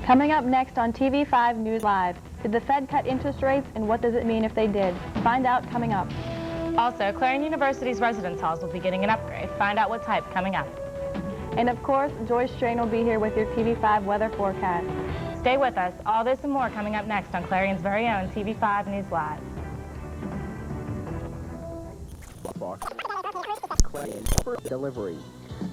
Coming up next on TV5 News Live, did the Fed cut interest rates and what does it mean if they did? Find out coming up. Also, Clarion University's residence halls will be getting an upgrade. Find out what type coming up. And of course, Joyce Strain will be here with your TV5 weather forecast. Stay with us. All this and more coming up next on Clarion's very own TV5 News Live. Clarion for delivery.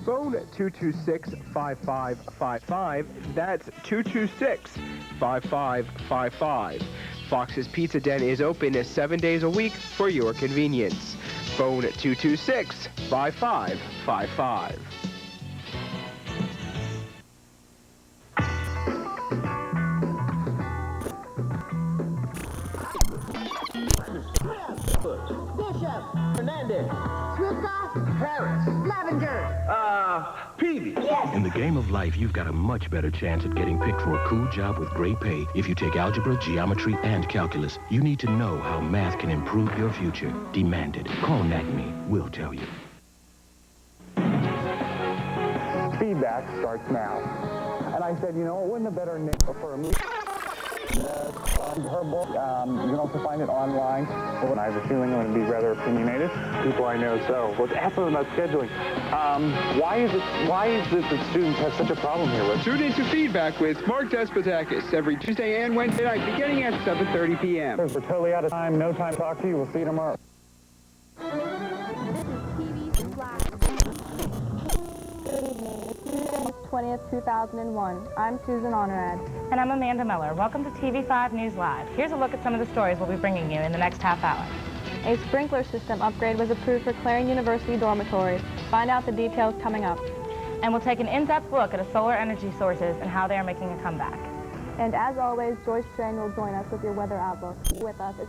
Phone 226-5555. That's 226-5555. Fox's Pizza Den is open 7 days a week for your convenience. Phone 226-5555. Bishop, Fernandez, Sluka, Harris, Lavender, Peavy. Yes! In the game of life, you've got a much better chance at getting picked for a cool job with great pay if you take algebra, geometry, and calculus. You need to know how math can improve your future. Demand it. Call NACME. We'll tell you. Feedback starts now. And I said, you know, it wouldn't have better name for a movie. Her book, you can also find it online. Well, I have a feeling I'm going to be rather opinionated. People I know so. Let's ask them about scheduling. Why is it that students have such a problem here? Tune into Feedback with Mark Despotakis every Tuesday and Wednesday night beginning at 7:30 p.m. We're totally out of time. No time to talk to you. We'll see you tomorrow. This is TV Flash. Good evening. It's Tuesday, 20th, 2001. I'm Susan Honorad. And I'm Amanda Miller. Welcome to TV5 News Live. Here's a look at some of the stories we'll be bringing you in the next half hour. A sprinkler system upgrade was approved for Clarion University dormitories. Find out the details coming up. And we'll take an in-depth look at solar energy sources and how they are making a comeback. And as always, Joyce Strain will join us with your weather outlook. With us is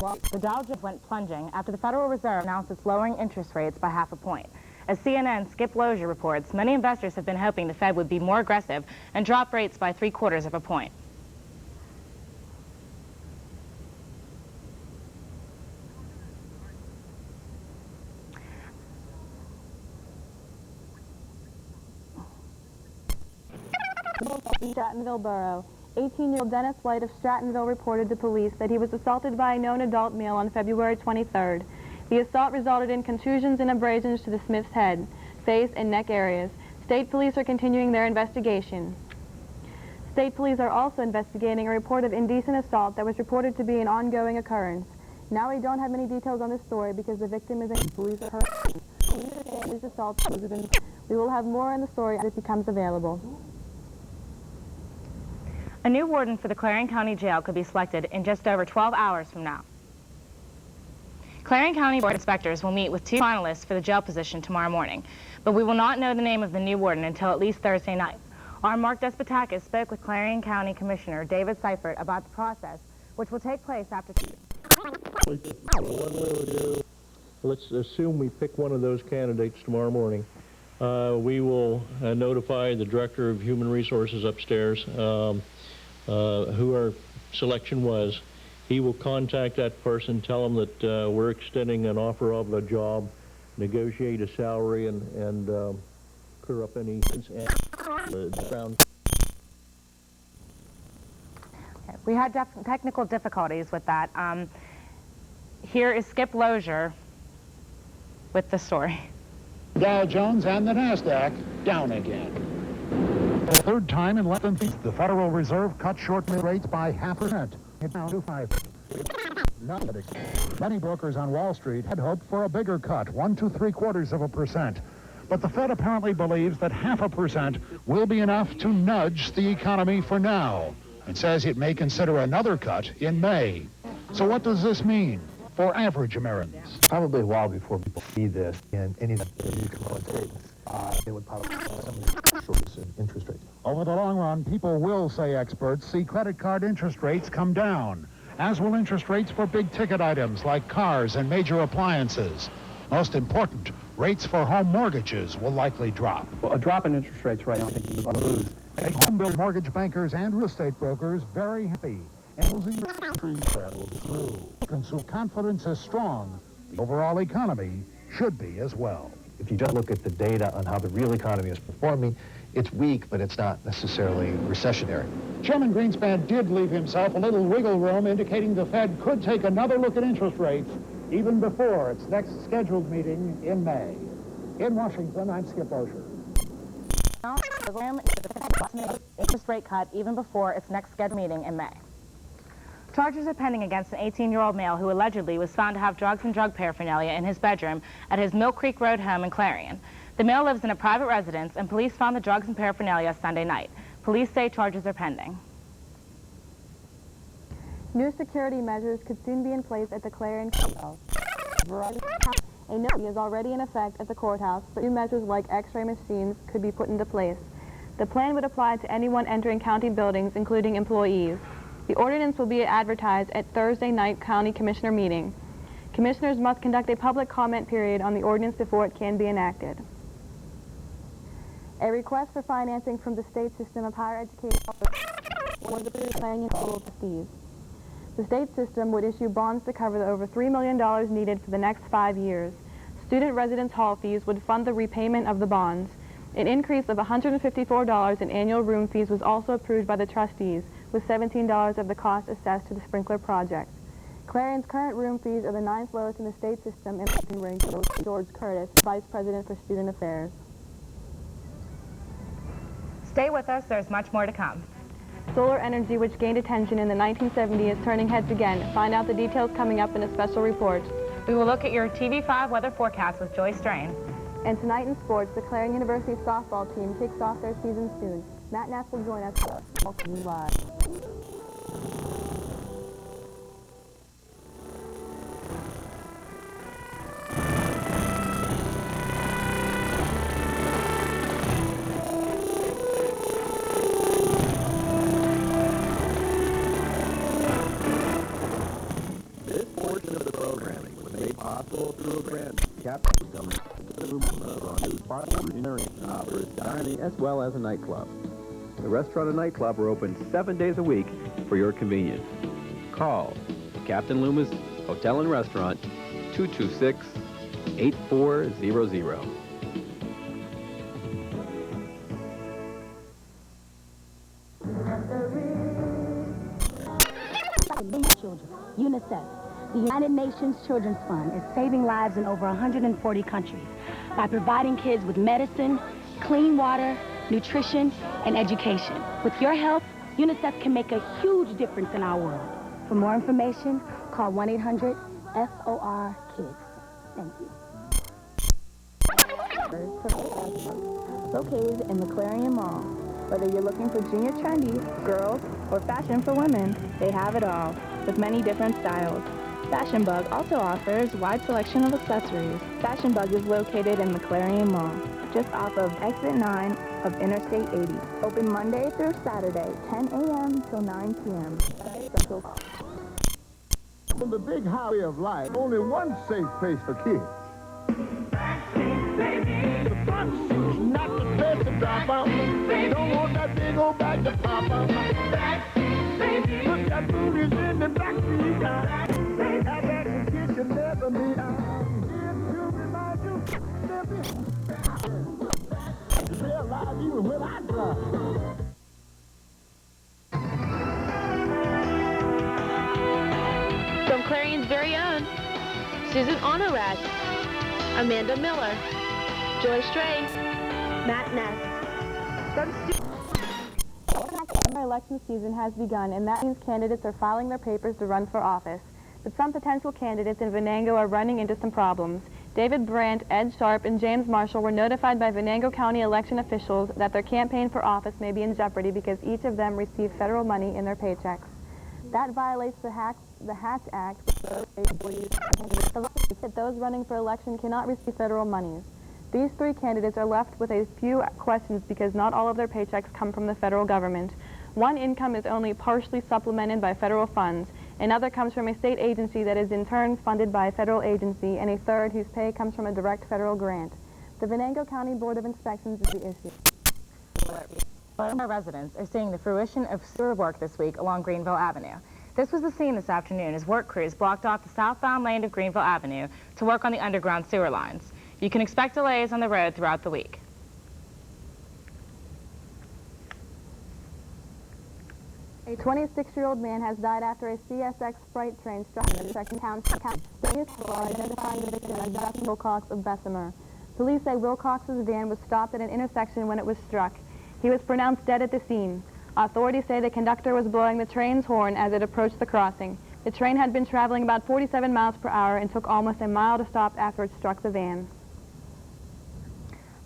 Well, the Dow Jones went plunging after the Federal Reserve announced it's lowering interest rates by 0.5 point. As CNN's Skip Lozier reports, many investors have been hoping the Fed would be more aggressive and drop rates by 0.75 point. Strattonville Borough. 18-year-old Dennis White of Strattonville reported to police that he was assaulted by a known adult male on February 23rd. The assault resulted in contusions and abrasions to the Smith's head, face, and neck areas. State police are continuing their investigation. State police are also investigating a report of indecent assault that was reported to be an ongoing occurrence. Now we don't have many details on this story because the victim is in police are hurt. These assaults. We will have more on the story as it becomes available. A new warden for the Clarion County Jail could be selected in just over 12 hours from now. Clarion County Board of Inspectors will meet with 2 finalists for the jail position tomorrow morning, but we will not know the name of the new warden until at least Thursday night. Our Mark Despotakis spoke with Clarion County Commissioner David Seifert about the process, which will take place after Let's assume we pick one of those candidates tomorrow morning. We will notify the Director of Human Resources upstairs who our selection was. He will contact that person, tell them that we're extending an offer of a job, negotiate a salary, and clear up any ground. Okay. We had technical difficulties with that. Here is Skip Lozier with the story. Dow Jones and the NASDAQ down again. The third time in less than weeks, the Federal Reserve cut short-term rates by 0.5%. It's down to 5%. Many brokers on Wall Street had hoped for a bigger cut, 1 to 3/4%. But the Fed apparently believes that 0.5% will be enough to nudge the economy for now, and says it may consider another cut in May. So what does this mean for average Americans? Probably a while before people see this in any of the economic statements. They would probably some of the shorts in interest rates. Over the long run, people will, say experts, see credit card interest rates come down, as will interest rates for big-ticket items like cars and major appliances. Most important, rates for home mortgages will likely drop. Well, a drop in interest rates right now, I think, is going to lose. Home builder, mortgage bankers, and real estate brokers very happy. And losing consumer confidence is strong. The overall economy should be as well. If you just look at the data on how the real economy is performing, it's weak, but it's not necessarily recessionary. Chairman Greenspan did leave himself a little wiggle room, indicating the Fed could take another look at interest rates even before its next scheduled meeting in May. In Washington, I'm Skip Osher. Interest rate cut even before its next scheduled meeting in May. Charges are pending against an 18-year-old male who allegedly was found to have drugs and drug paraphernalia in his bedroom at his Mill Creek Road home in Clarion. The male lives in a private residence, and police found the drugs and paraphernalia Sunday night. Police say charges are pending. New security measures could soon be in place at the Clarion courthouse. A notice is already in effect at the courthouse, but new measures like X-ray machines could be put into place. The plan would apply to anyone entering county buildings, including employees. The ordinance will be advertised at Thursday night county commissioner meeting. Commissioners must conduct a public comment period on the ordinance before it can be enacted. A request for financing from the state system of higher education was approved by Clarion School trustees. The state system would issue bonds to cover the over $3 million needed for the next 5 years. Student residence hall fees would fund the repayment of the bonds. An increase of $154 in annual room fees was also approved by the trustees, with $17 of the cost assessed to the sprinkler project. Clarion's current room fees are the 9th lowest in the state system, in rank George Curtis, Vice President for Student Affairs. Stay with us, there's much more to come. Solar energy, which gained attention in the 1970s, is turning heads again. Find out the details coming up in a special report. We will look at your TV5 weather forecast with Joy Strain. And tonight in sports, the Clarion University softball team kicks off their season soon. Matt Nass will join us live. This portion of the programming was made possible through a grant Captain offers dining as well as a nightclub. The restaurant and nightclub are open 7 days a week for your convenience. Call Captain Loomis Hotel and Restaurant 226-8400. Children, UNICEF, the United Nations Children's Fund, is saving lives in over 140 countries by providing kids with medicine, clean water, nutrition, and education. With your help, UNICEF can make a huge difference in our world. For more information, call 1-800-FOR-KIDS. Thank you. Located in the Clarion Mall. Whether you're looking for junior trendy, girls, or fashion for women, they have it all, with many different styles. Fashion Bug also offers a wide selection of accessories. Fashion Bug is located in the Clarion Mall, just off of Exit 9 of Interstate 80. Open Monday through Saturday, 10 a.m. till 9 p.m. On the big highway of life, only one safe place for kids. The front seat's not the place to drop out. Don't want that big old bag to pop out. Put that booties in the back seat. Have that kitchen never me out. Here to remind you, stay alive even when I drive. From Clarion's very own, Susan Honorat, Amanda Miller, Joy Stray, Matt Ness. Election season has begun, and that means candidates are filing their papers to run for office. But some potential candidates in Venango are running into some problems. David Brandt, Ed Sharp, and James Marshall were notified by Venango County election officials that their campaign for office may be in jeopardy because each of them received federal money in their paychecks. That violates the Hatch Act, that those running for election cannot receive federal monies. These three candidates are left with a few questions because not all of their paychecks come from the federal government. One income is only partially supplemented by federal funds, another comes from a state agency that is in turn funded by a federal agency, and a third whose pay comes from a direct federal grant. The Venango County Board of Inspections is the issue. Our residents are seeing the fruition of sewer work this week along Greenville Avenue. This was the scene this afternoon as work crews blocked off the southbound lane of Greenville Avenue to work on the underground sewer lines. You can expect delays on the road throughout the week. A 26-year-old man has died after a CSX freight train struck in the second town. Police are identifying the victim as Dustin Wilcox of Bessemer. Police say Wilcox's van was stopped at an intersection when it was struck. He was pronounced dead at the scene. Authorities say the conductor was blowing the train's horn as it approached the crossing. The train had been traveling about 47 miles per hour and took almost a mile to stop after it struck the van.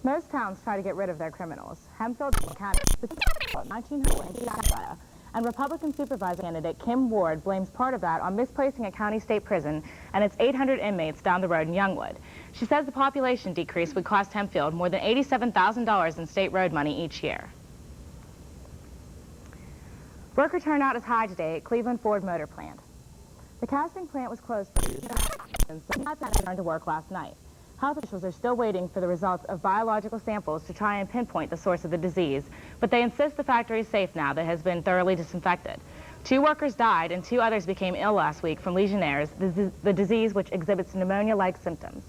Most towns try to get rid of their criminals. Hempfield County, 1900, and Republican supervisor candidate Kim Ward blames part of that on misplacing a county state prison and its 800 inmates down the road in Youngwood. She says the population decrease would cost Hempfield more than $87,000 in state road money each year. Worker turnout is high today at Cleveland Ford Motor Plant. The casting plant was closed for and so not that returned to work last night. Health officials are still waiting for the results of biological samples to try and pinpoint the source of the disease, but they insist the factory is safe now that it has been thoroughly disinfected. 2 workers died and 2 others became ill last week from Legionnaires, the disease which exhibits pneumonia-like symptoms.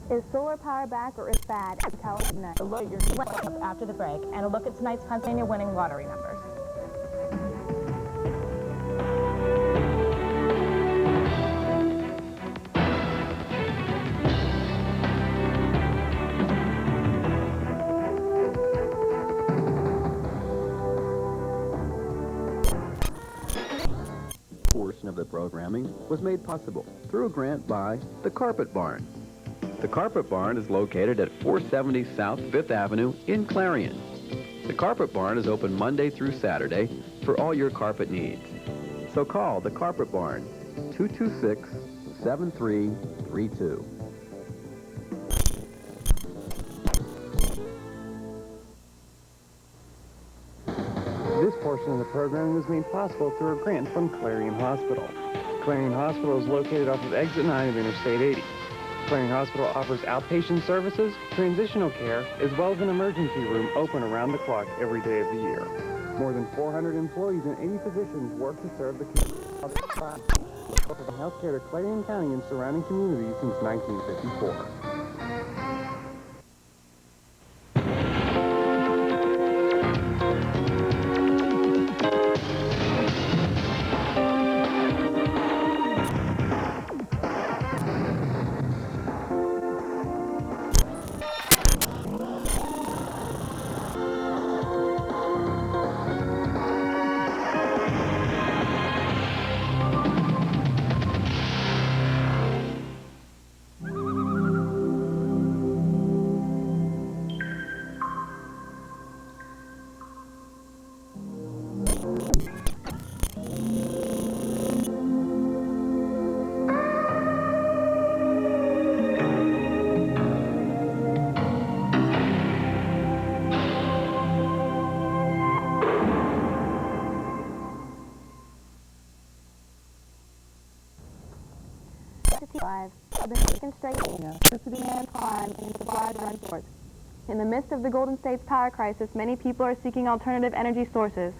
Is solar power back or is bad? Tell us next. After the break, and a look at tonight's Pennsylvania winning lottery numbers. Portion of the programming was made possible through a grant by the Carpet Barn. The Carpet Barn is located at 470 South 5th Avenue in Clarion. The Carpet Barn is open Monday through Saturday for all your carpet needs. So call the Carpet Barn, 226-7332. This portion of the program was made possible through a grant from Clarion Hospital. Clarion Hospital is located off of Exit 9 of Interstate 80. Clarion Hospital offers outpatient services, transitional care, as well as an emergency room open around the clock every day of the year. More than 400 employees and 80 physicians work to serve the community. Offering healthcare to Clarion County and surrounding communities since 1954. In the midst of the Golden State's power crisis, many people are seeking alternative energy sources.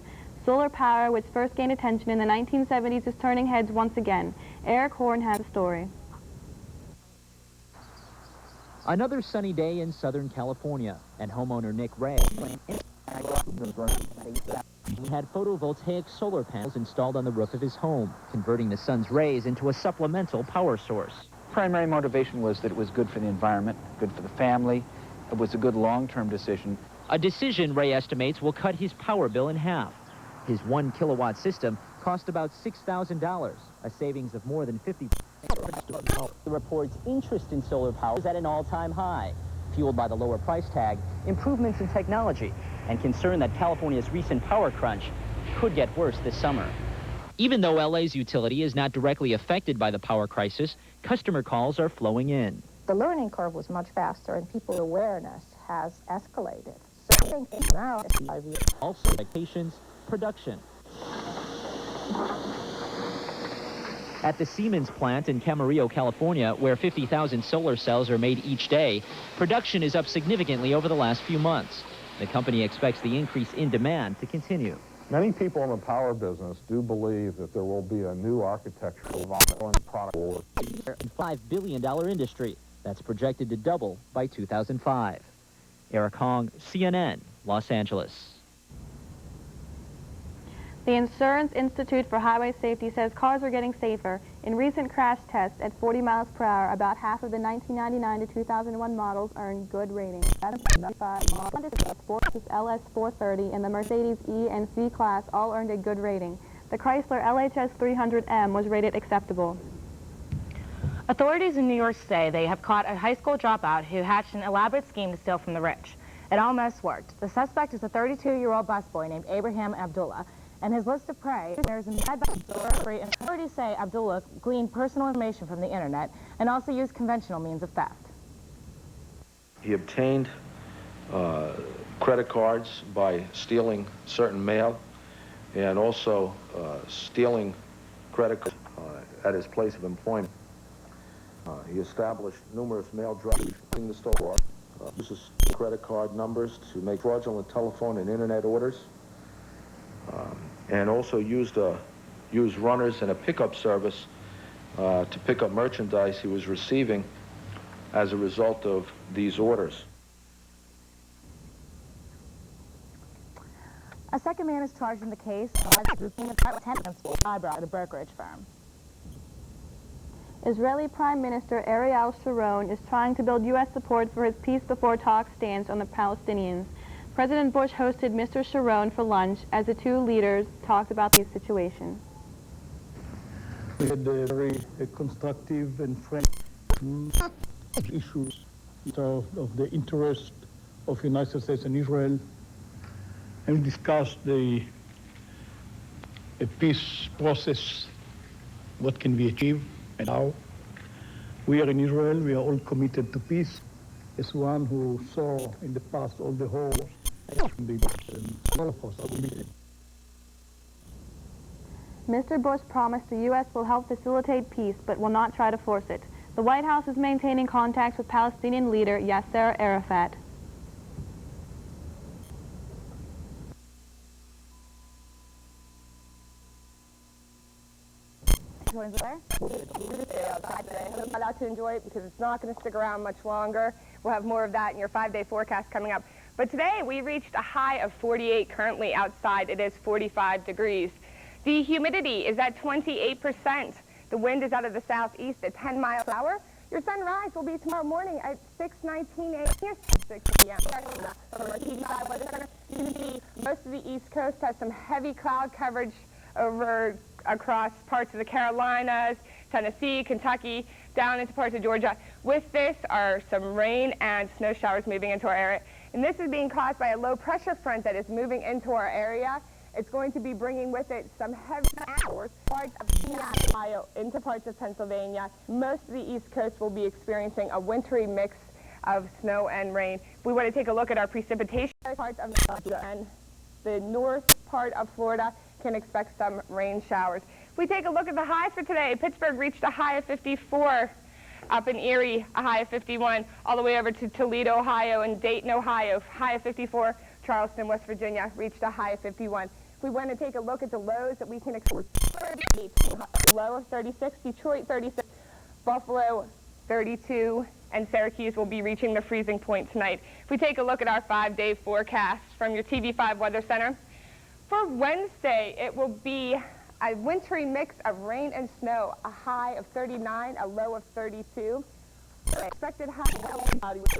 Solar power, which first gained attention in the 1970s, is turning heads once again. Eric Horn has a story. Another sunny day in Southern California, and homeowner Nick Ray had photovoltaic solar panels installed on the roof of his home, converting the sun's rays into a supplemental power source. Primary motivation was that it was good for the environment, good for the family. It was a good long-term decision. A decision Ray estimates will cut his power bill in half. His 1 kilowatt system cost about $6,000, a savings of more than 50%. The report's interest in solar power is at an all-time high, fueled by the lower price tag, improvements in technology, and concern that California's recent power crunch could get worse this summer. Even though LA's utility is not directly affected by the power crisis, customer calls are flowing in. The learning curve was much faster, and people's awareness has escalated. So I think now, also, expectations, production. At the Siemens plant in Camarillo, California, where 50,000 solar cells are made each day, production is up significantly over the last few months. The company expects the increase in demand to continue. Many people in the power business do believe that there will be a new architectural product. $5 billion industry that's projected to double by 2005. Eric Hong, CNN, Los Angeles. The Insurance Institute for Highway Safety says cars are getting safer. In recent crash tests at 40 miles per hour, about half of the 1999 to 2001 models earned good ratings. That's the Sports LS 430 and the Mercedes E and C class all earned a good rating. The Chrysler LHS 300M was rated acceptable. Authorities in New York say they have caught a high school dropout who hatched an elaborate scheme to steal from the rich. It almost worked. The suspect is a 32-year-old busboy named Abraham Abdullah, and his list of prey is in bed free. And authorities say Abdullah gleaned personal information from the internet and also used conventional means of theft. He obtained credit cards by stealing certain mail and also stealing credit cards at his place of employment. He established numerous mail drops in the store, uses credit card numbers to make fraudulent telephone and internet orders, and also used runners and a pickup service to pick up merchandise he was receiving as a result of these orders. A second man is charged in the case of eyebrow at a brokerage firm. Israeli Prime Minister Ariel Sharon is trying to build U.S. support for his peace before talks stance on the Palestinians. President Bush hosted Mr. Sharon for lunch as the two leaders talked about the situation. We had a very constructive and friendly issues of the interest of the United States and Israel, and we discussed the peace process, what can be achieved and how. We are in Israel, we are all committed to peace. As one who saw in the past all the horrors, Mr. Bush promised the U.S. will help facilitate peace, but will not try to force it. The White House is maintaining contacts with Palestinian leader Yasser Arafat. We're allowed to enjoy it because it's not going to stick around much longer. We'll have more of that in your 5-day forecast coming up. But today we reached a high of 48. Currently outside it is 45 degrees. The humidity is at 28%. The wind is out of the southeast at 10 miles per hour. Your sunrise will be tomorrow morning at 6:19 a.m. 6 p.m. From our TV5 Weather Center, you can see most of the East Coast has some heavy cloud coverage across parts of the Carolinas, Tennessee, Kentucky, down into parts of Georgia. With this are some rain and snow showers moving into our area. And this is being caused by a low pressure front that is moving into our area. It's going to be bringing with it some heavy showers, parts of Ohio into parts of Pennsylvania. Most of the East Coast will be experiencing a wintry mix of snow and rain. We want to take a look at our precipitation. Parts of Georgia and the north part of Florida can expect some rain showers. If we take a look at the highs for today, Pittsburgh reached a high of 54. Up in Erie, a high of 51, all the way over to Toledo, Ohio, and Dayton, Ohio, high of 54. Charleston, West Virginia, reached a high of 51. If we want to take a look at the lows that we can expect, low of 36, Detroit 36, Buffalo 32, and Syracuse will be reaching the freezing point tonight. If we take a look at our 5-day forecast from your TV5 Weather Center, for Wednesday, it will be a wintry mix of rain and snow, a high of 39, a low of 32. Expected high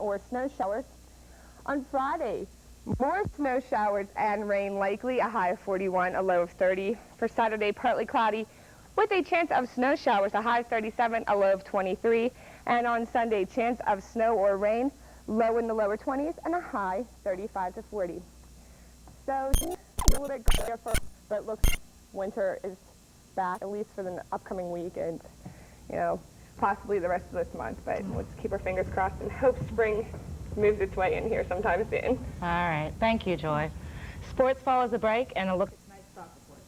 or snow showers. On Friday, more snow showers and rain likely, a high of 41, a low of 30. For Saturday, partly cloudy with a chance of snow showers, a high of 37, a low of 23. And on Sunday, chance of snow or rain, low in the lower 20s and a high 35 to 40. So a little bit clear, but it looks winter is back, at least for the upcoming week and, you know, possibly the rest of this month. But let's keep our fingers crossed and hope spring moves its way in here sometime soon. All right. Thank you, Joy. Sports follows a break and a look at tonight's stock report.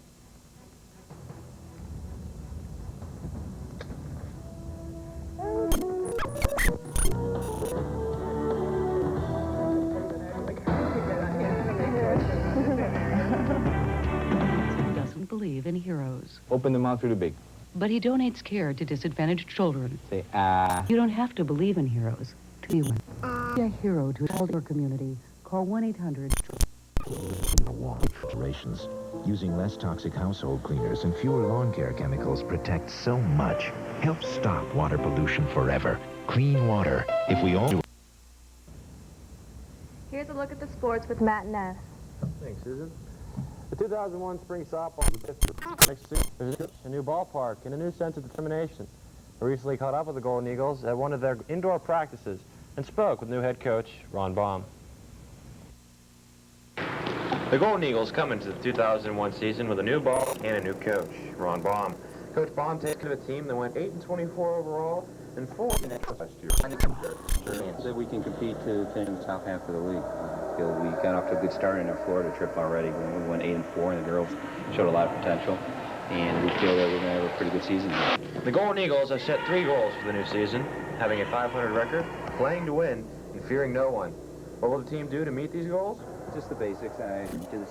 Doesn't believe in heroes. Open the mouth really big. But he donates care to disadvantaged children. Say, You don't have to believe in heroes to be one. Be a hero to your community. Call 1-800. Filtrations. Using less toxic household cleaners and fewer lawn care chemicals protects so much. Helps stop water pollution forever. Clean water. If we all do. Here's a look at the sports with Matt Ness. Thanks, Susan. The 2001 spring softball next season, there's a new ballpark and a new sense of determination. I recently caught up with the Golden Eagles at one of their indoor practices and spoke with new head coach Ron Baum. The Golden Eagles come into the 2001 season with a new ball and a new coach, Ron Baum. Coach Baum takes to a team that went 8-24 overall and 4 last year. That we can compete to finish in the top half of the league. I feel we got off to a good start in our Florida trip already. We went 8-4, and the girls showed a lot of potential. And we feel that we're going to have a pretty good season here. The Golden Eagles have set 3 goals for the new season, having a .500 record, playing to win, and fearing no one. What will the team do to meet these goals? Just the basics. I do this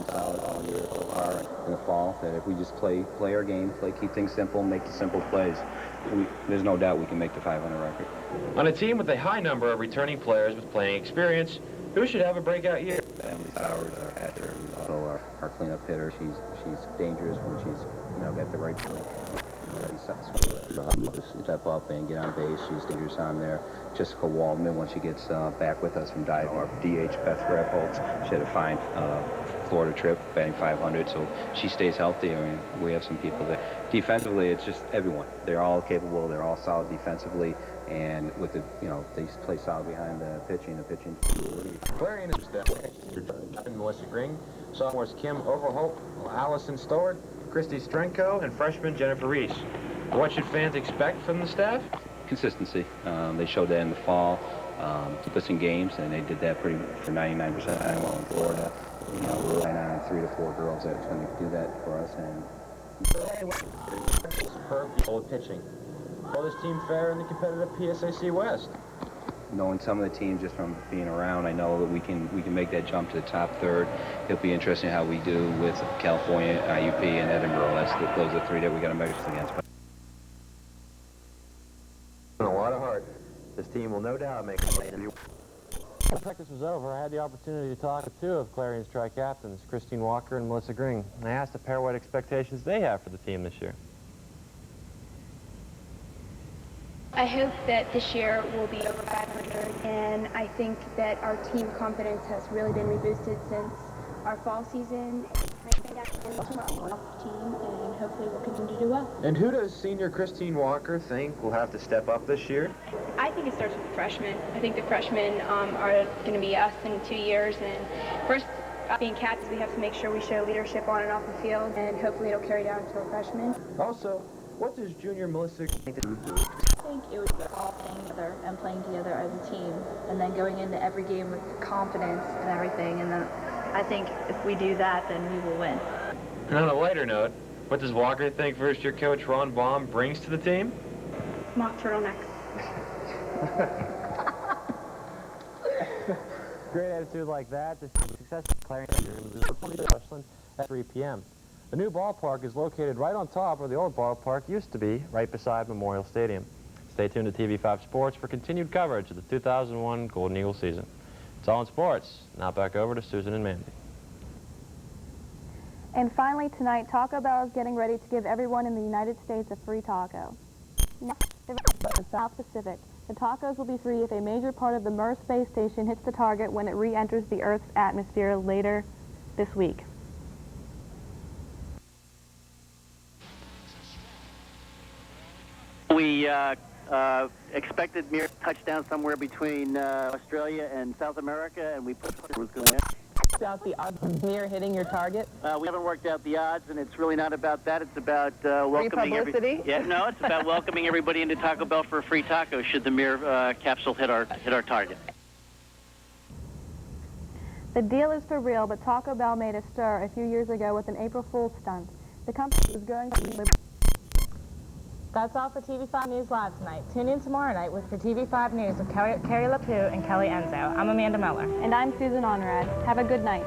solid all year so far in the fall. That if we just play our game, keep things simple, make the simple plays, there's no doubt we can make the .500 record. On a team with a high number of returning players with playing experience, who should have a breakout year? Emily Sowers, our header, also our cleanup hitter. She's dangerous when she's got the right play. Step up and get on base. She's dangerous on there. Jessica Waldman, when she gets back with us from dive, our DH Beth Grabholz, she had a fine Florida trip, batting .500, so she stays healthy. I mean, we have some people that defensively, it's just everyone. They're all capable. They're all solid defensively, and with the they play solid behind the pitching. Clarion is Captain Melissa Green, sophomores Kim Overholt, Allison Stoward, Christy Strenko, and freshman Jennifer Reese. What should fans expect from the staff? Consistency. They showed that in the fall. Keep us in games, and they did that pretty for 99% of the time while in Florida. We're relying on 3 to 4 girls that's going to do that for us. And superb goal pitching. Will this team fare in the competitive PSAC West? Knowing some of the teams just from being around, I know that we can make that jump to the top third. It'll be interesting how we do with California, IUP, and Edinburgh. Those are the 3 that we got to measure us against. A lot of heart. This team will no doubt make it. When practice was over, I had the opportunity to talk with 2 of Clarion's tri-captains, Christine Walker and Melissa Green. And I asked the pair what expectations they have for the team this year. I hope that this year will be over 500, and I think that our team confidence has really been reboosted since our fall season. Team, and hopefully we'll continue to do well. And who does senior Christine Walker think will have to step up this year? I think it starts with the freshmen. I think the freshmen are going to be us in 2 years, and first, being cats, we have to make sure we show leadership on and off the field, and hopefully it'll carry down to our freshmen. Also, what does junior Melissa think to do? I think it was all playing together and playing together as a team, and then going into every game with confidence and everything, and then I think if we do that, then we will win. And on a lighter note, what does Walker think first-year coach Ron Baum brings to the team? Mock turtlenecks. Great attitude like that, the success of Clarion at 3 p.m. The new ballpark is located right on top where the old ballpark used to be, right beside Memorial Stadium. Stay tuned to TV5 Sports for continued coverage of the 2001 Golden Eagle season. It's all in sports. Now back over to Susan and Mandy. And finally tonight, Taco Bell is getting ready to give everyone in the United States a free taco. Next, the South Pacific. The tacos will be free if a major part of the Mir space station hits the target when it re-enters the Earth's atmosphere later this week. We expected Mir touchdown somewhere between Australia and South America, and we put it was going in. Out the odds of Mir hitting your target? We haven't worked out the odds, and it's really not about that. It's about welcoming publicity? it's about welcoming everybody into Taco Bell for a free taco should the Mir capsule hit our target. The deal is for real, but Taco Bell made a stir a few years ago with an April Fool's stunt. The company was going to... That's all for TV5 News Live tonight. Tune in tomorrow night with for TV5 News with Carrie LaPue and Kelly Enzo. I'm Amanda Miller. And I'm Susan Onrad. Have a good night.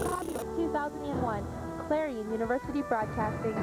Copy of 2001. Clarion University Broadcasting.